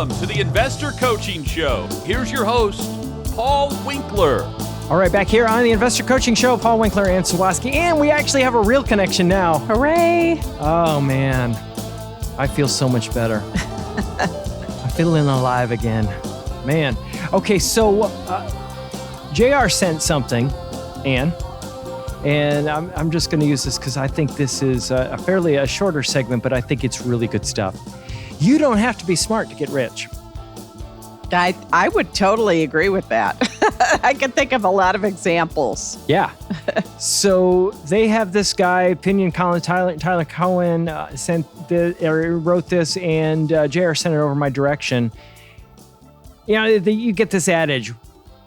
Welcome to the Investor Coaching Show. Here's your host, Paul Winkler. All right, back here on the Investor Coaching Show, Paul Winkler and Sawaski, and we actually have a real connection now. Hooray! Oh, man. I feel so much better. I'm feeling alive again. Man. Okay, so JR sent something, Ann, and I'm just going to use this because I think this is a shorter segment, but I think it's really good stuff. You don't have to be smart to get rich. I would totally agree with that. I can think of a lot of examples. Yeah. So they have this guy, Tyler Cohen, wrote this, and JR sent it over my direction. You get this adage,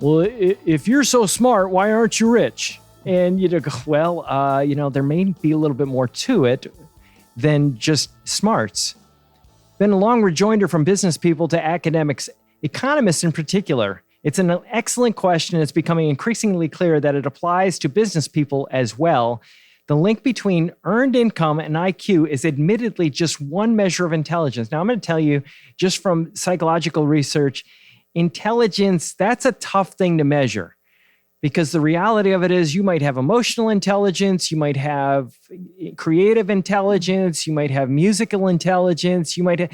well, if you're so smart, why aren't you rich? And you go, well, there may be a little bit more to it than just smarts. Been a long rejoinder from business people to academics, economists in particular. It's an excellent question. It's becoming increasingly clear that it applies to business people as well. The link between earned income and IQ is admittedly just one measure of intelligence. Now, I'm going to tell you, just from psychological research, intelligence, that's a tough thing to measure. Because the reality of it is you might have emotional intelligence, you might have creative intelligence, you might have musical intelligence, you might have,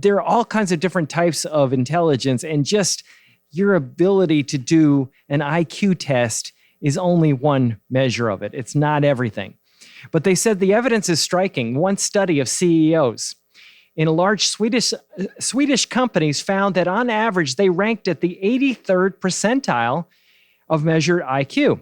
there are all kinds of different types of intelligence, and just your ability to do an IQ test is only one measure of it. It's not everything. But they said the evidence is striking. One study of CEOs in a large Swedish companies found that on average, they ranked at the 83rd percentile of measured IQ.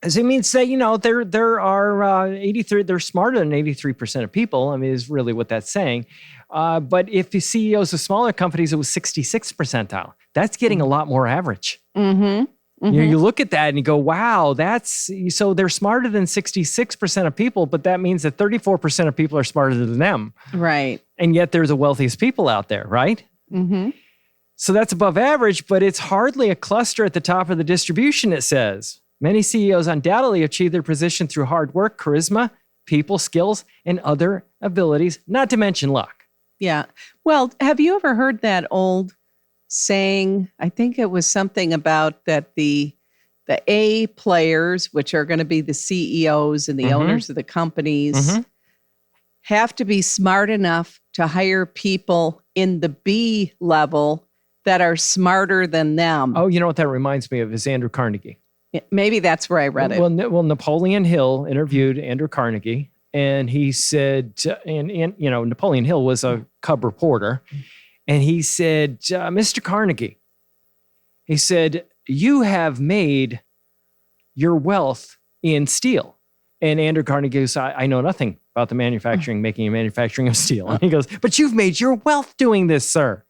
As it means, say, there are 83, they're smarter than 83% of people. I mean, is really what that's saying. But if the CEOs of smaller companies, it was 66th percentile. That's getting a lot more average. Mm-hmm. Mm-hmm. You look at that and you go, wow, so they're smarter than 66% of people, but that means that 34% of people are smarter than them. Right. And yet they're the wealthiest people out there, right? Mm-hmm. So that's above average, but it's hardly a cluster at the top of the distribution, it says. Many CEOs undoubtedly achieve their position through hard work, charisma, people skills, and other abilities, not to mention luck. Yeah. Well, have you ever heard that old saying? I think it was something about that the A players, which are going to be the CEOs and the owners of the companies, have to be smart enough to hire people in the B level that are smarter than them. Oh, you know what that reminds me of is Andrew Carnegie. Maybe that's where I read it. Well, Napoleon Hill interviewed Andrew Carnegie, and he said, and Napoleon Hill was a cub reporter, and he said, Mr. Carnegie, he said, you have made your wealth in steel. And Andrew Carnegie goes, I know nothing about the making and manufacturing of steel. And he goes, but you've made your wealth doing this, sir.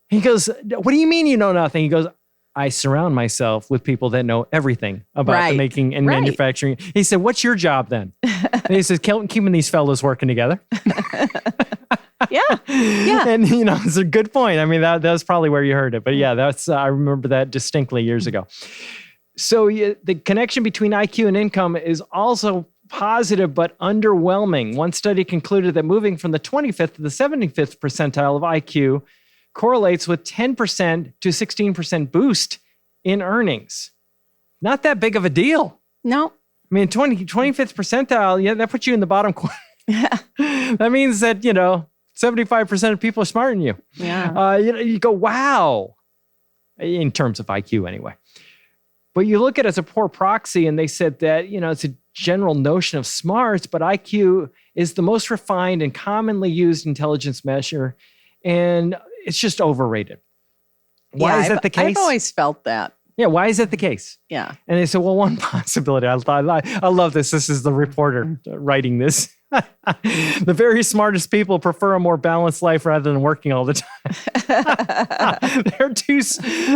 He goes, what do you mean you know nothing? He goes, I surround myself with people that know everything about the making and manufacturing. He said, what's your job then? And he says, keeping these fellows working together. Yeah. And, it's a good point. I mean, that was probably where you heard it. But yeah, I remember that distinctly years ago. So the connection between IQ and income is also positive but underwhelming. One study concluded that moving from the 25th to the 75th percentile of IQ correlates with 10% to 16% boost in earnings. Not that big of a deal. No. I mean, 25th percentile, yeah, that puts you in the bottom quarter. Yeah. That means that, 75% of people are smarter than you. Yeah. You go, wow, in terms of IQ anyway. But you look at it as a poor proxy, and they said that, it's a general notion of smarts, but IQ is the most refined and commonly used intelligence measure, and it's just overrated. Why is that the case? I've always felt that. Yeah, why is that the case? Yeah. And they said, well, one possibility. I love this. This is the reporter writing this. The very smartest people prefer a more balanced life rather than working all the time.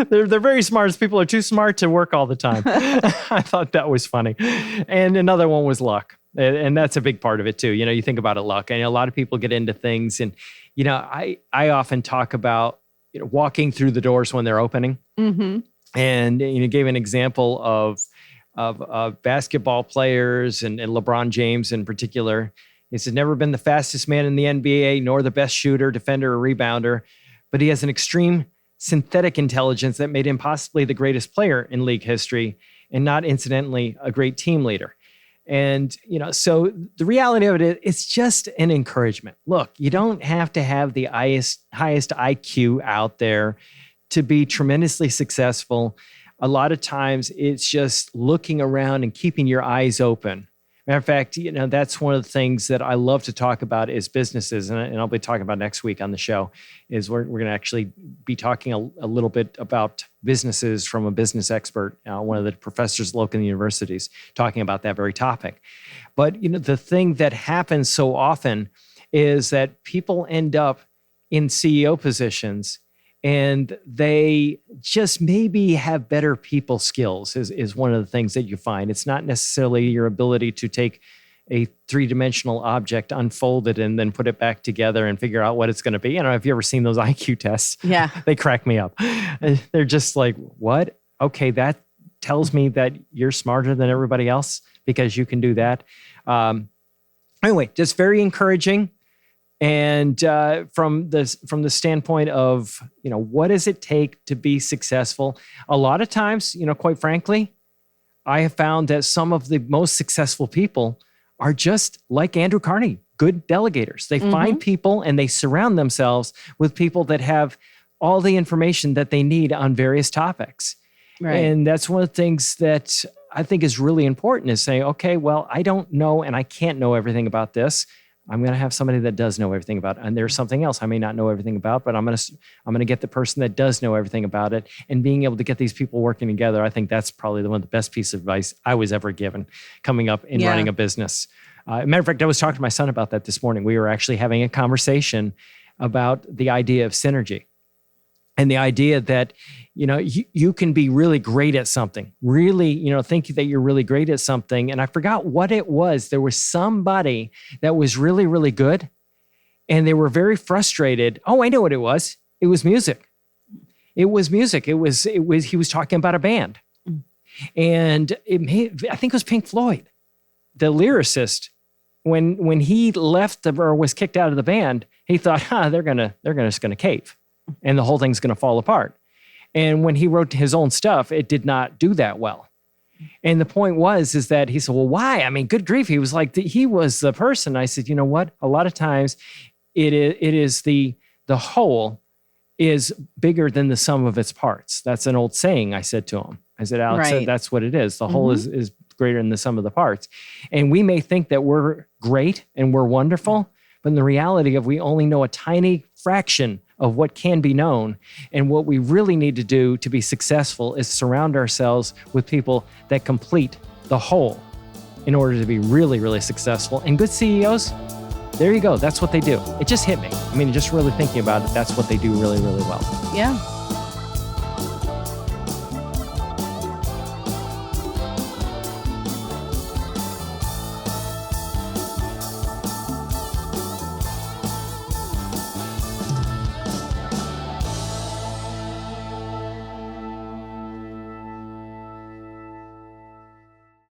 They're very smartest people are too smart to work all the time. I thought that was funny. And another one was luck. And that's a big part of it too. You think about it, luck. And a lot of people get into things, and I often talk about walking through the doors when they're opening. Mm-hmm. And gave an example of basketball players and LeBron James in particular. He says, never been the fastest man in the NBA, nor the best shooter, defender, or rebounder, but he has an extreme synthetic intelligence that made him possibly the greatest player in league history, and not incidentally a great team leader. And, so the reality of it, it's just an encouragement. Look, you don't have to have the highest IQ out there to be tremendously successful. A lot of times it's just looking around and keeping your eyes open. Matter of fact, that's one of the things that I love to talk about is businesses, and I'll be talking about next week on the show, is we're going to actually be talking a little bit about businesses from a business expert, one of the professors local in the universities, talking about that very topic. But the thing that happens so often is that people end up in CEO positions and they just maybe have better people skills is one of the things that you find. It's not necessarily your ability to take a three-dimensional object, unfold it, and then put it back together and figure out what it's going to be. I don't know if you've ever seen those IQ tests. Yeah. They crack me up. They're just like, what? Okay, that tells me that you're smarter than everybody else because you can do that. Anyway, just very encouraging. And from the standpoint of, what does it take to be successful? A lot of times, quite frankly, I have found that some of the most successful people are just like Andrew Carnegie, good delegators. They find people and they surround themselves with people that have all the information that they need on various topics. Right. And that's one of the things that I think is really important is saying, okay, well, I don't know and I can't know everything about this. I'm going to have somebody that does know everything about it. And there's something else I may not know everything about, but I'm going to get the person that does know everything about it. And being able to get these people working together, I think that's probably one of the best pieces of advice I was ever given coming up in running a business. Matter of fact, I was talking to my son about that this morning. We were actually having a conversation about the idea of synergy. And the idea that, you can be really great at something, really, think that you're really great at something. And I forgot what it was. There was somebody that was really, really good. And they were very frustrated. Oh, I know what it was. It was music. He was talking about a band. And I think it was Pink Floyd. The lyricist, when he left or was kicked out of the band, he thought, they're just gonna cave. And the whole thing's going to fall apart. And when he wrote his own stuff, it did not do that well. And the point is that he said, well, why? I mean, good grief. He was like, he was the person. I said, you know what? A lot of times it is the whole is bigger than the sum of its parts. That's an old saying I said to him. I said, Alex, that's what it is. The whole is greater than the sum of the parts. And we may think that we're great and we're wonderful, but in the reality of we only know a tiny fraction of what can be known. And what we really need to do to be successful is surround ourselves with people that complete the whole in order to be really, really successful. And good CEOs, there you go. That's what they do. It just hit me. I mean, just really thinking about it, that's what they do really, really well. Yeah.